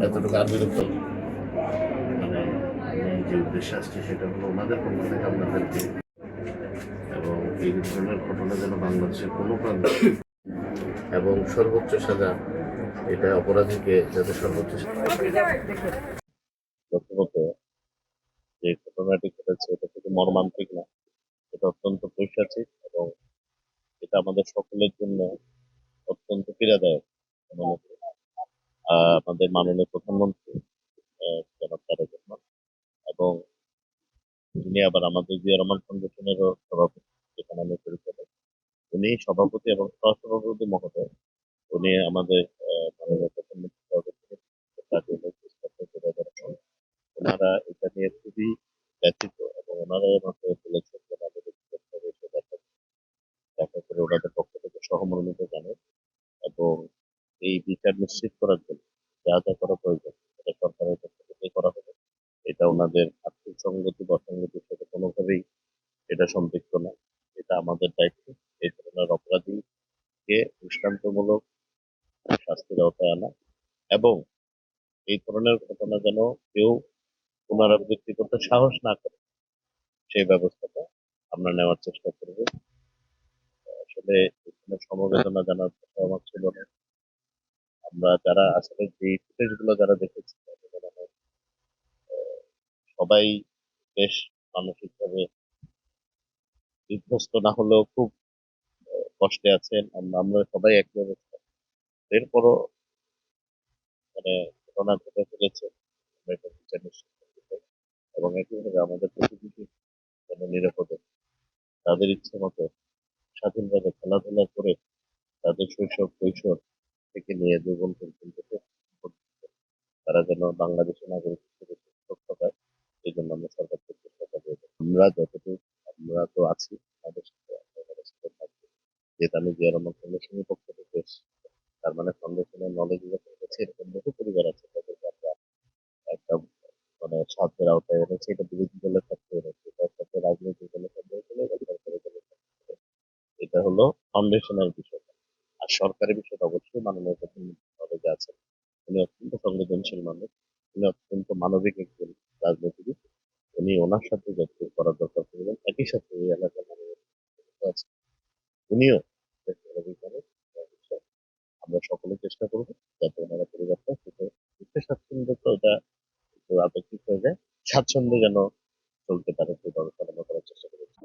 এতটুকু আর বিরক্ত মানে আমি যে উদ্দেশ্যে আসছি সেটা হলো ওনাদের পক্ষ থেকে আপনাদেরকে এবং এই ধরনের ঘটনা যেন বাংলাদেশের কোনো প্রান্তে এবং সর্বোচ্চ সাজা এটা অপরাধীকে যাতে সর্বোচ্চ প্রথমত যে ঘটনাটি ঘটেছে এটা শুধু মর্মান্তিক না, এটা অত্যন্ত পৈশাচিক এবং এটা আমাদের সকলের জন্য অত্যন্ত পীড়াদায়ক। মনে করি। আমাদের মাননীয় প্রধানমন্ত্রী জনাব তারেক রহমান এবং যিনি আবার আমাদের জিয়া রহমান ফাউন্ডেশনেরও সভাপতি, যেখানে আমি পরিচয়। উনি সভাপতি এবং সহসভাপতি মহোদয়, উনি আমাদের মাননীয় প্রধানমন্ত্রী সভাপতি কাজী মোস্তফা সরোয়ার খান। ওনারা এটা নিয়ে খুবই ব্যথিত এবং ওনারা আমাকে বলেছেন যে আমাদের ব্যক্তিগতভাবে এসে দেখা করে ওনাদের পক্ষ থেকে সহমর্মিতা জানায় এবং এই বিচার নিশ্চিত করার জন্য যা যা করা প্রয়োজন সেটা সরকারের পক্ষ থেকে করা হবে। এটা ওনাদের আর্থিক সংগতি বা অসঙ্গতির সাথে কোনোভাবেই এটা সম্পৃক্ত না। এটা আমাদের দায়িত্ব এই ধরনের অপরাধীকে দৃষ্টান্তমূলক শাস্তির আওতায় আনা এবং এই ধরনের ঘটনা যেন কেউ পুনরাবৃত্তি করতে সাহস না করে সেই ব্যবস্থাটা আমরা নেওয়ার চেষ্টা করব। আসলে এখানে সমবেদনা জানার কথা আমার ছিল না। আমরা যারা আসলে যে ফুটেজ গুলো যারা দেখেছি তাদের মনে হয়, সবাই বেশ মানসিকভাবে বিধ্বস্ত না হলেও খুব কষ্টে আছেন। আমরা সবাই একই অবস্থা। এরপরও মানে ঘটনা ঘটে ফেলেছে, আমরা এটা বিচার নিশ্চিত করতে চাই এবং একইভাবে আমাদের প্রতিবেশী যেন নিরাপদে তাদের ইচ্ছে মতো স্বাধীনভাবে খেলাধুলা করে তাদের শৈশব কৈশোর থেকে নিয়ে যৌবন পর্যন্ত তারা যেন বাংলাদেশের নাগরিক হিসেবে সুরক্ষা পায়। এই জন্য আমরা সরকার থেকে চেষ্টা চালিয়ে যাবো। আমরা যতটুকু আমরা তো আছি আমাদের সাথে আমাদের সাথে থাকবো। যেহেতু আমি জিয়া রহমান ফাউন্ডেশনের পক্ষ থেকে এসেছি, তার মানে ফাউন্ডেশনের নলেজ যখন হচ্ছে এরকম বহু পরিবার আছে তাদেরকে আমরা একটা মানে সাধ্যের আওতায় এনেছি। এটা বিরোধী দলের ক্ষেত্রে এনেছি, এটার সাথে রাজনৈতিক দলের ক্ষেত্রে চলে বা সরকারি দলের ক্ষেত্রে। এটা হলো ফাউন্ডেশনের বিষয়। আর সরকারি বিষয়টা অবশ্যই মাননীয় প্রধানমন্ত্রী নলেজে আছেন। উনি অত্যন্ত সংবেদনশীল মানুষ, উনি অত্যন্ত মানবিক একজন রাজনীতিবিদ। উনি ওনার সাথে যতটুকু করার দরকার করবেন, একই সাথে এই এলাকার মাননীয় আছে উনিও বেশ মানবিক মানুষ। আমরা সকলে চেষ্টা করবো যাতে ওনারা পরিবারটা সুখে সুখে স্বাচ্ছন্দ্য তো এটা একটু আপেক্ষিক হয়ে যায়, স্বাচ্ছন্দ্যে যেন চলতে পারে সেই ব্যবস্থা আমরা করার চেষ্টা করেছি।